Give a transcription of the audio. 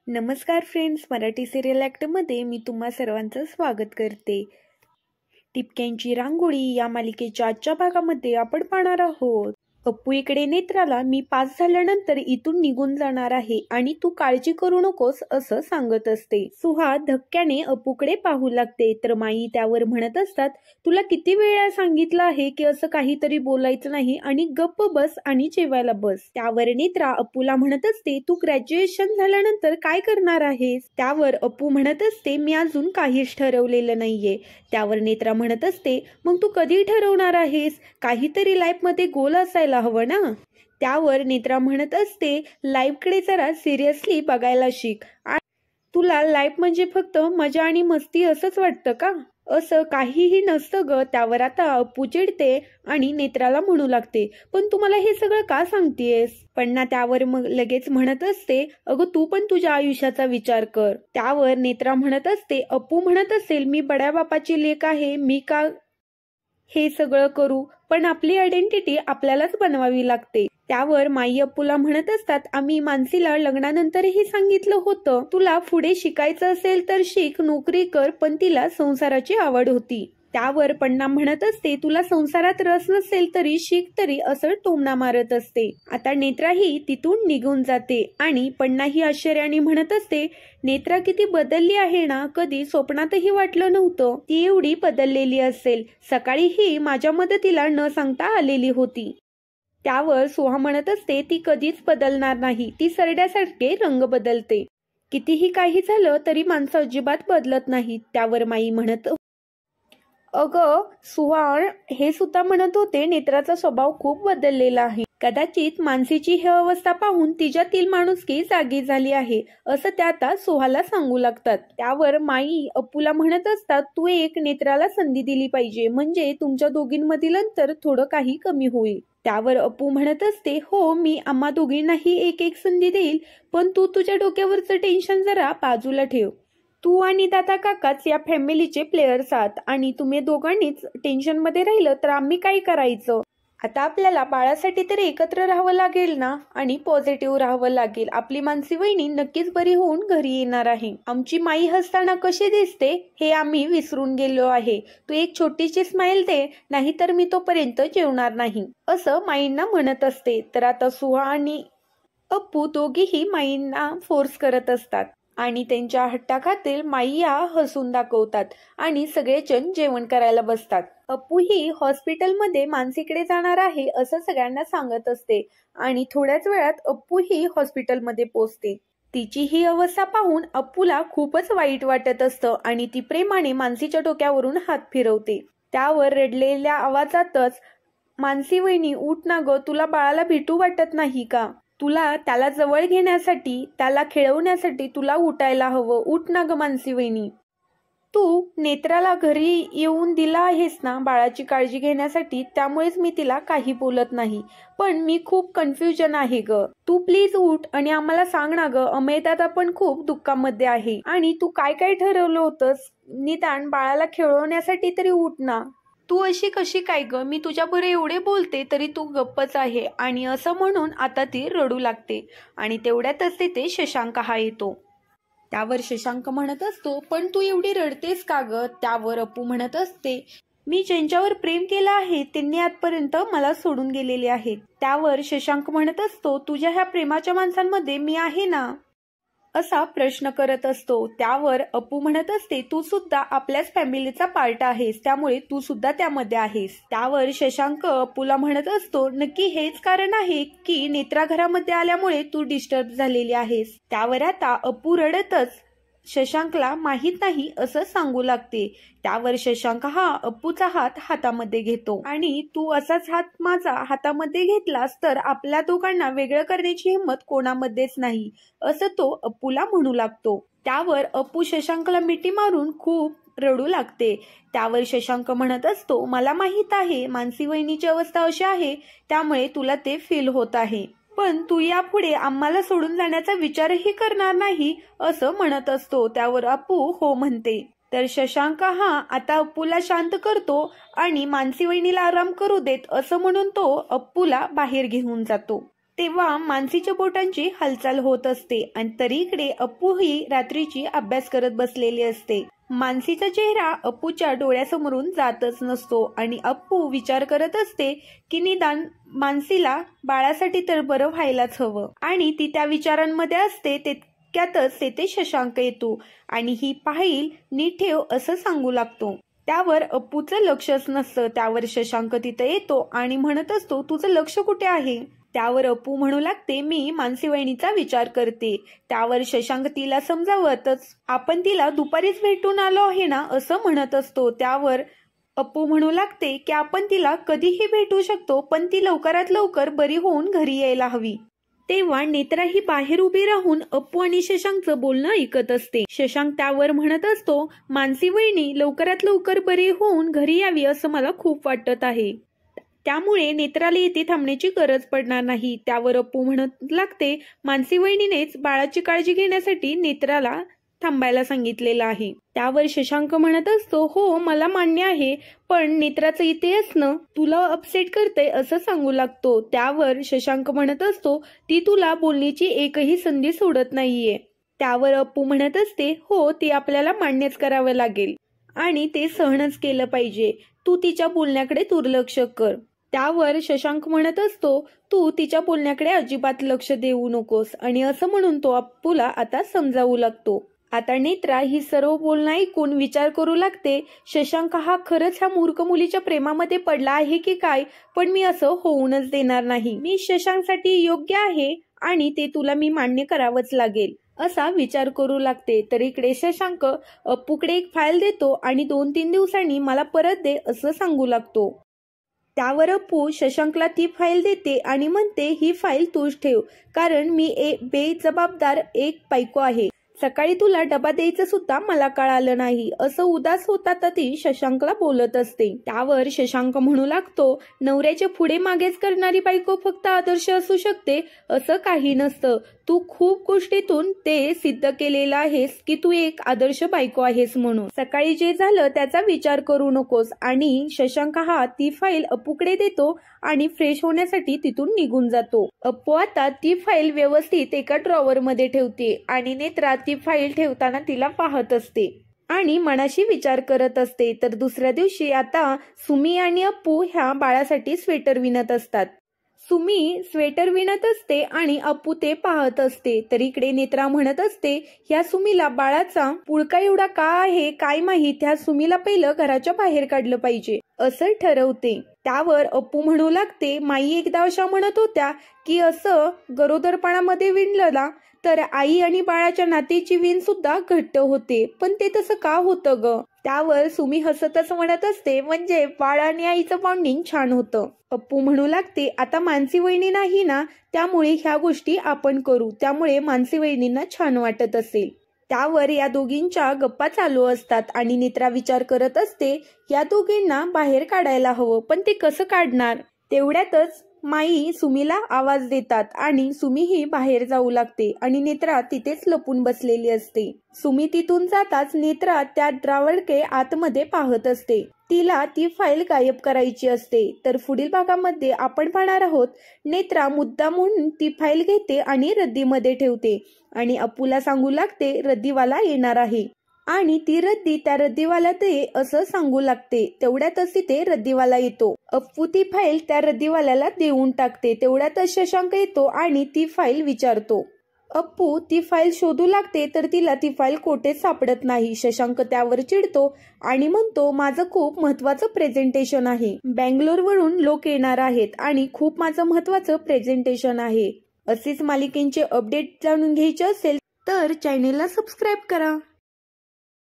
नमस्कार friends, Marathi serial ॲक्टमध्ये मी तुम्हा सर्वांचं स्वागत करते। टिपक्यांची रांगोळी या मालिकेच्या आजच्या भागामध्ये आपण पाहणार आहोत। अप्पू इकडे नेत्राला मी पास झाल्यानंतर इथून निघून जाणार आहे आणि तू काळजी करू नकोस असं सांगत असते। सुहा धक्क्याने अप्पूकडे पाहू लागते तर माई त्यावर म्हणत असतात, तुला किती वेळा सांगितलं आहे की असं काहीतरी बोलायचं नाही आणि गप्प बस आणि जेवायला बस। त्यावर नेत्रा अप्पूला म्हणत असते, तू ग्रॅज्युएशन झाल्यानंतर काय करणार आहेस? त्यावर अप्पू म्हणत असते, मी अजून काहीच ठरवलेलं नाहीये। त्यावर नेत्रा म्हणत असते, मग तू कधी ठरवणार आहेस? काहीतरी लाईफमध्ये गोल असायला हवं ना? त्यावर नेत्रा म्हणत असते, लाईफकडे जरा सिरियसली बघायला शिक। तुला लाईफ म्हणजे फक्त मजा आणि मस्ती असंच वाटतं का? असं काहीही नसतं ग। त्यावर आता अप्पू चिडते आणि नेत्राला म्हणू लागते, पण तू मला हे सगळं का सांगतेस? पण त्यावर मग लगेच म्हणत असते, अगं तू पण तुझ्या आयुष्याचा विचार कर। त्यावर नेत्रा म्हणत असते, अप्पू म्हणत असेल मी बड्या बापाची लेक आहे, मी का हे सगळं करू? पण आपली आयडेंटिटी आपल्यालाच बनवावी लागते। त्यावर माई अप्पूला म्हणत असतात, आम्ही मानसीला लग्नानंतरही सांगितलं होतं, तुला पुढे शिकायचं असेल तर शिक, नोकरी कर, पण तिला संसाराची आवड होती। त्यावर पण्णा म्हणत असते, तुला संसारात रस नसेल तरी शिक तरी, असं टोमणा मारत असते। आता नेत्राही तिथून निघून जाते आणि पण्णाही आश्चर्याने म्हणत असते, नेत्रा किती बदलली आहे ना, कधी स्वप्नातही वाटलं नव्हतं ती एवढी बदललेली असेल। सकाळीही माझ्या मदतीला न सांगता आलेली होती। त्यावर सुहा म्हणत असते, ती कधीच बदलणार नाही, ती सरड्यासारखे रंग बदलते। कितीही काही झालं तरी माणसं अजिबात बदलत नाहीत। त्यावर माई म्हणत, अगं सुहा, हे सुद्धा म्हणत होते नेत्राचा स्वभाव खूप बदललेला आहे। कदाचित मानसीची ही अवस्था पाहून तिच्यातील माणुसकी जागी झाली आहे असं त्या आता सुहाला सांगू लागतात। त्यावर माई अप्पूला म्हणत असतात, तू एक नेत्राला संधी दिली पाहिजे, म्हणजे तुमच्या दोघींमधील अंतर थोडं काही कमी होईल। त्यावर अप्पू म्हणत असते, हो मी आम्हा दोघींनाही एक एक संधी देईल, पण तू तुझ्या डोक्यावरचं टेन्शन जरा बाजूला ठेव। तू आणि दादा काकाच या फॅमिलीचे प्लेयर्स आहात आणि तुम्ही दोघांनीच टेन्शन मध्ये राहिलं तर आम्ही काय करायचं? आता आपल्याला बाळासाठी तरी एकत्र राहावं लागेल ना, आणि पॉझिटिव्ह राहावं लागेल। आपली मानसी वहिनी नक्कीच बरी होऊन घरी येणार आहे। आमची माई हसताना कशी दिसते हे आम्ही विसरून गेलो आहे। तू एक छोटीशी स्माइल दे, नाहीतर मी तोपर्यंत जेवणार नाही, असं माईंना म्हणत असते। तर आता सुहा आणि अप्पू दोघीही माईंना फोर्स करत असतात आणि त्यांच्या हट्टाखातील माईया हसून दाखवतात आणि सगळेजण जेवण करायला बसतात। अप्पू ही हॉस्पिटलमध्ये मानसीकडे जाणार आहे असं सगळ्यांना सांगत असते आणि थोड्याच वेळात अप्पू ही हॉस्पिटलमध्ये पोहोचते। तिची ही अवस्था पाहून अप्पूला खूपच वाईट वाटत असतं आणि ती प्रेमाने मानसीच्या डोक्यावरून हात फिरवते। त्यावर रडलेल्या आवाजातच, मानसी वहिनी उठ ना ग, तुला बाळाला भेटू वाटत नाही का? तुला त्याला जवळ घेण्यासाठी, त्याला खेळवण्यासाठी तुला उठायला हवं, उठ ना ग मानसी वहिनी। तू नेत्राला घरी येऊन दिला आहेस ना बाळाची काळजी घेण्यासाठी, त्यामुळेच मी तिला काही बोलत नाही, पण मी खूप कन्फ्युजन आहे ग। तू प्लीज उठ आणि आम्हाला सांग ना ग, अमेय दादा पण खूप दुःखामध्ये आहे आणि तू काय काय ठरवलं होतंस, निदान बाळाला खेळवण्यासाठी तरी उठ ना। तू अशी कशी काय ग, मी तुझ्याबरोबर एवढे बोलते तरी तू गप्पच आहे। आणि असं म्हणून आता ती रडू लागते आणि तेवढ्यातच तिथे शशांक हा येतो। त्यावर शशांक म्हणत असतो, पण तू एवढी रडतेस का ग? त्यावर अप्पू म्हणत असते, मी ज्यांच्यावर प्रेम केलं आहे त्यांनी आजपर्यंत मला सोडून गेलेले आहेत। त्यावर शशांक म्हणत असतो, तुझ्या ह्या प्रेमाच्या माणसांमध्ये मी आहे ना, असा प्रश्न करत असतो। त्यावर अप्पू म्हणत असते, तू सुद्धा आपल्याच फॅमिलीचा पार्ट आहेस, त्यामुळे तू सुद्धा त्यामध्ये आहेस। त्यावर शशांक अप्पूला म्हणत असतो, नक्की हेच कारण आहे की नेत्रा घरामध्ये आल्यामुळे तू डिस्टर्ब झालेली आहेस? त्यावर आता अप्पू रडतच शशांकला माहित नाही असं सांगू लागते। त्यावर शशांक हा अप्पूचा हात हातामध्ये घेतो आणि तू असाच हात माझा हातामध्ये घेतलास तर आपल्या दोघांना वेगळं करण्याची हिंमत कोणामध्येच नाही, असं तो अप्पूला म्हणू लागतो। त्यावर अप्पू शशांकला मिठी मारून खूप रडू लागते। त्यावर शशांक म्हणत असतो, मला माहित आहे मानसी वहिनीची अवस्था अशी आहे, त्यामुळे तुला ते फील होत आहे, पण तू यापुढे आम्हाला सोडून जाण्याचा विचारही करणार नाही, असं म्हणत असतो। त्यावर अप्पू हो म्हणते। तर शशांक हा आता अप्पूला शांत करतो आणि मानसी वहिनीला आराम करू देत असं म्हणून तो अप्पूला बाहेर घेऊन जातो। तेव्हा मानसीच्या बोटांची हालचाल होत असते आणि तरी इकडे अप्पू ही रात्रीची अभ्यास करत बसलेली असते. मानसीचा चेहरा अप्पूच्या डोळ्यासमोरून जातच नसतो आणि अप्पू विचार करत असते की निदान मानसीला बाळासाठी तर बरं व्हायलाच हवं. आणि ती त्या विचारांमध्ये असते तितक्यातच तेथे शशांक येतो आणि ही फाईल नीट ठेव असं सांगू लागतो. त्यावर अप्पूचं लक्षच नसतं. त्यावर शशांक तिथं येतो आणि म्हणत असतो, तुझं लक्ष कुठे आहे? त्यावर अप्पू म्हणू लागते, मी मानसी वहिनीचा विचार करते. त्यावर शशांक तिला समजावतच, आपण तिला दुपारीच भेटून आलो आहे ना असं म्हणत असतो. त्यावर अप्पू म्हणू लागते की आपण तिला कधीही भेटू शकतो, पण ती लवकरात लवकर बरी होऊन घरी यायला हवी. तेव्हा नेत्रा ही बाहेर उभी राहून अप्पू आणि शशांकचं बोलणं ऐकत असते. शशांक त्यावर म्हणत असतो, मानसी वहिनी लवकरात लवकर बरी होऊन घरी यावी असं मला खूप वाटत आहे. त्यामुळे नेत्राला इथे थांबण्याची गरज पडणार नाही. त्यावर अप्पू म्हणत लागते, मानसी वहिनीनेच बाळाची काळजी घेण्यासाठी नेत्राला थांबायला सांगितलेलं आहे. त्यावर शशांक म्हणत असतो, हो मला मान्य आहे, पण नेत्राचं इथे असणं तुला अपसेट करते असं सांगू लागतो. त्यावर शशांक म्हणत असतो, ती तुला बोलण्याची एकही संधी सोडत नाहीये. त्यावर अप्पू म्हणत असते, हो ते आपल्याला मान्यच करावं लागेल आणि ते सहनच केलं पाहिजे. तू तिच्या बोलण्याकडे दुर्लक्ष कर. त्यावर शशांक म्हणत असतो, तू तिच्या बोलण्याकडे अजिबात लक्ष देऊ नकोस आणि असं म्हणून तो अप्पूला आता समजावू लागतो. आता नेत्रा ही सर्व बोलणं ऐकून विचार करू लागते, शशांक हा खरंच ह्या मूर्ख मुलीच्या प्रेमामध्ये पडला आहे की काय, पण मी असं होऊनच देणार नाही. मी शशांकसाठी योग्य आहे आणि ते तुला मी मान्य करावंच लागेल असा विचार करू लागते. तर इकडे शशांक अप्पूकडे एक फाईल देतो आणि 2-3 दिवसांनी मला परत दे असं सांगू लागतो. त्यावर अप्पू शशांकला ती फाईल देते आणि म्हणते, ही फाईल तूच ठेव, कारण मी बेजबाबदार एक बायको आहे. सकाळी तुला डबा द्यायचं सुद्धा मला कळालं नाही असं उदास होता ती शशांकला बोलत असते. त्यावर शशांक म्हणू लागतो, नवऱ्याच्या पुढे मागेच करणारी बायको फक्त आदर्श असू शकते असं काही नसतं. तू खूप गोष्टीतून ते सिद्ध केलेलं आहेस की तू एक आदर्श बायको आहेस म्हणून. सकाळी जे झालं त्याचा विचार करू नकोस. आणि शशांक हा ती फाईल अप्पूकडे देतो आणि फ्रेश होण्यासाठी तिथून निघून जातो. अप्पू आता ती फाईल व्यवस्थित एका ड्रॉवर मध्ये ठेवते आणि नेत्रा ती फाईल ठेवताना तिला पाहत असते आणि मनाशी विचार करत असते. तर दुसऱ्या दिवशी आता सुमी आणि अप्पू ह्या बाळासाठी स्वेटर विणत असतात. सुमी स्वेटर विणत असते आणि अप्पू ते पाहत असते. तर इकडे नेत्रा म्हणत असते, ह्या सुमीला बाळाचा पुळका एवढा का आहे काय माहित, ह्या सुमीला पहिलं घराच्या बाहेर काढलं पाहिजे असं ठरवते. त्यावर अप्पू म्हणू लागते, माई एकदा अशा म्हणत होत्या की असं गरोदरपणामध्ये विणलं तर आई आणि बाळाच्या नातेची विण सुद्धा घट्ट होते, पण ते तसं का होतं ग? त्यावर सुमी हसतच म्हणत असते, म्हणजे बाळ आणि आईचं बॉन्डिंग छान होतं. अप्पू म्हणू लागते, आता मानसी वहिनी नाही ना, त्यामुळे ह्या गोष्टी आपण करू, त्यामुळे मानसी वहिनींना छान वाटत असेल. त्यावर या दोघींच्या गप्पा चालू असतात आणि नेत्रा विचार करत असते, या दोघींना बाहेर काढायला हवं, पण ते कसं काढणार? तेवढ्यातच माई सुमीला आवाज देतात आणि सुमी ही बाहेर जाऊ लागते आणि नेत्रा तिथेच लपून बसलेली असते. सुमी तिथून जाताच नेत्रा त्या ड्रॉवरकडे आतमध्ये पाहत असते. तिला ती फाईल गायब करायची असते. तर पुढील भागामध्ये आपण पाहणार आहोत, नेत्रा मुद्दामून ती फाईल घेते आणि रद्दीमध्ये ठेवते आणि अप्पूला सांगू लागते, रद्दीवाला येणार आहे आणि ती रद्दी त्या रद्दीवाला दे असं सांगू लागते. तेवढ्यातच तिथे रद्दीवाला येतो. अप्पू ती फाईल त्या रद्दीवाल्याला देऊन टाकते. तेवढ्यातच शशांक येतो आणि ती फाईल विचारतो. अप्पू ती फाईल शोधू लागते तर तिला ती फाईल कोठेच सापडत नाही. शशांक त्यावर चिडतो आणि म्हणतो, माझं खूप महत्वाचं प्रेझेंटेशन आहे, बँगलोरवरून लोक येणार आहेत आणि खूप माझं महत्वाचं प्रेझेंटेशन आहे. असेच मालिकेचे अपडेट जाणून घ्यायचे असेल तर चॅनेलला सबस्क्राईब करा.